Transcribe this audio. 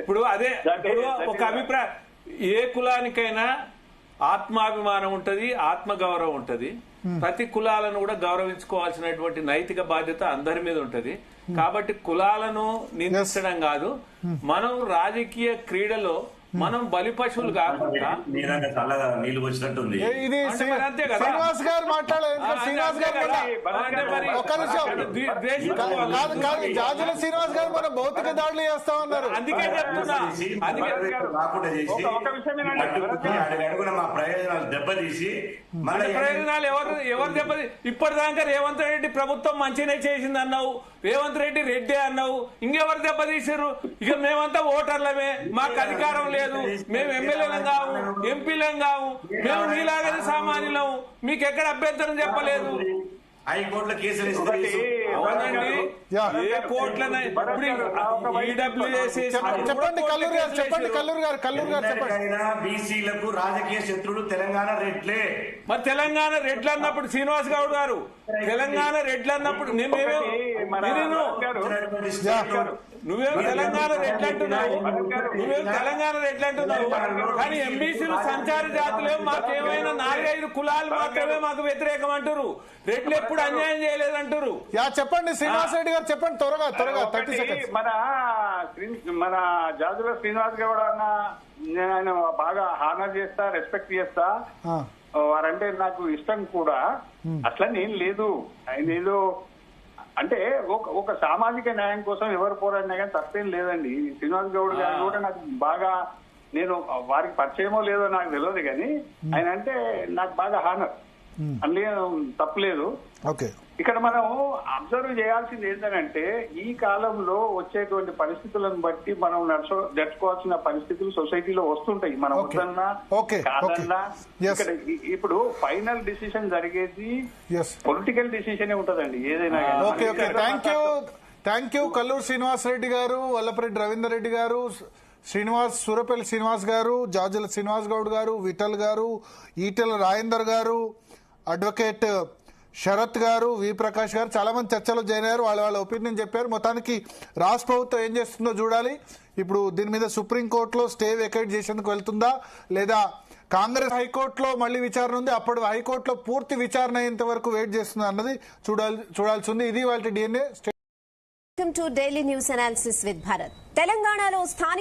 ఇప్పుడు అదే ఒక అభిప్రాయం, ఏ కులానికైనా ఆత్మాభిమానం ఉంటది, ఆత్మగౌరవం ఉంటది. ప్రతి కులాలను కూడా గౌరవించుకోవాల్సినటువంటి నైతిక బాధ్యత అందరి మీద ఉంటది. కాబట్టి కులాలను నిందించడం కాదు, మనం రాజకీయ క్రీడలో మనం బలి పశువులు కాకుండా నీళ్లు వచ్చినట్టుంది. ఇది శ్రీనివాస్ గారు మాట్లాడారు. శ్రీనివాస్ గారు ఒక్క నిమిషం కాదు, జాజుల శ్రీనివాస్ గారు మన భౌతిక దాడులు చేస్తామన్నారు. అందుకే చెప్తున్నా, మా ప్రయోజనాలు దెబ్బతీసి ప్రయోజనాలు ఎవరు దెబ్బతీ ఇప్పటిదాకా రేవంత్ రెడ్డి ప్రభుత్వం మంచిగానే చేసింది అన్నావు, రేవంత్ రెడ్డి రెడ్డి అన్నావు, ఇంకెవరు దెబ్బతీసారు? ఇక మేమంతా ఓటర్లమే, మాకు అధికారం లేదు, మేము ఎమ్మెల్యేలం కావు, ఎంపీలం కావు, మేము నీలాగని సామాన్యులము, మీకు ఎక్కడ అభ్యంతరం చెప్పలేదు. హైకోర్టులో కేసులు చెప్పండి కల్లూరు గారు బీసీలకు రాజకీయ శత్రువులు తెలంగాణ రెడ్లే. మరి తెలంగాణ రెడ్లు అన్నప్పుడు శ్రీనివాస్ గౌడ్ గారు, తెలంగాణ రెడ్లు అన్నప్పుడు నువ్వేం తెలంగాణ రెడ్లు అంటున్నావు, కానీ ఎంబీసీలు సంచార జాతులే, మాకేమైనా 4-5 కులాలు మాత్రమే మాకు వ్యతిరేకం అంటారు, రెడ్లు ఎప్పుడు అన్యాయం చేయలేదంటారు. చెప్పండి శ్రీనివాస్ రెడ్డి గారు, చెప్పండి త్వరగా 30 సెకండ్స్. మన జాజుల శ్రీనివాస్ గౌడ్ అన్న నేను బాగా హానర్ చేస్తా, రెస్పెక్ట్ చేస్తా, వారంటే నాకు ఇష్టం కూడా. అట్లా నేను లేదు, ఆయన ఏదో అంటే ఒక సామాజిక న్యాయం కోసం ఎవరు పోరాడినా కానీ తప్పేం లేదండి. శ్రీనివాస్ గౌడ్ గారు కూడా నాకు బాగా, నేను వారికి పరిచయమో లేదో నాకు తెలియదు, కానీ ఆయన అంటే నాకు బాగా హానర్, అందులో తప్పలేదు. ఇక్కడ మనం అబ్జర్వ్ చేయాల్సింది ఏంటంటే, ఈ కాలంలో వచ్చేటువంటి పరిస్థితులను బట్టి మనం నడుచుకోవాల్సిన పరిస్థితులు సొసైటీలో వస్తుంటాయి. మనం వద్దన్నా కాదన్నా ఇక్కడ ఇప్పుడు ఫైనల్ డిసిషన్ జరిగేది పొలిటికల్ డిసిషన్ ఉంటదండి ఏదైనా. థ్యాంక్ యూ కల్లూరు శ్రీనివాస్ రెడ్డి గారు, వల్లపరెడ్డి రవీందర్ రెడ్డి గారు, సూరపల్లి శ్రీనివాస్ గారు, జాజుల శ్రీనివాస్ గౌడ్ గారు, విఠల్ గారు, ఈటెల రాజేందర్ గారు, అడ్వకేట్ శరత్ గారు, వి ప్రకాష్ గారు చాలా మంది చర్చలో జాయిన్ అయ్యారు. వాళ్ళ ఒపీనియన్ చెప్పారు. మొత్తానికి రాష్ట్ర ప్రభుత్వం ఏం చేస్తుందో చూడాలి. ఇప్పుడు దీని మీద సుప్రీంకోర్టులో స్టే వెకేట్ చేసేందుకు వెళ్తుందా, లేదా కాంగ్రెస్ హైకోర్టులో మళ్ళీ విచారణ ఉంది, అప్పుడు హైకోర్టులో పూర్తి విచారణ అయ్యేంత వరకు వెయిట్ చేస్తుందా అన్నది చూడాల్సి ఉంది. ఇది వాళ్ళ DNA. Welcome to daily news analysis with Bharat. తెలంగాణలో స్థానిక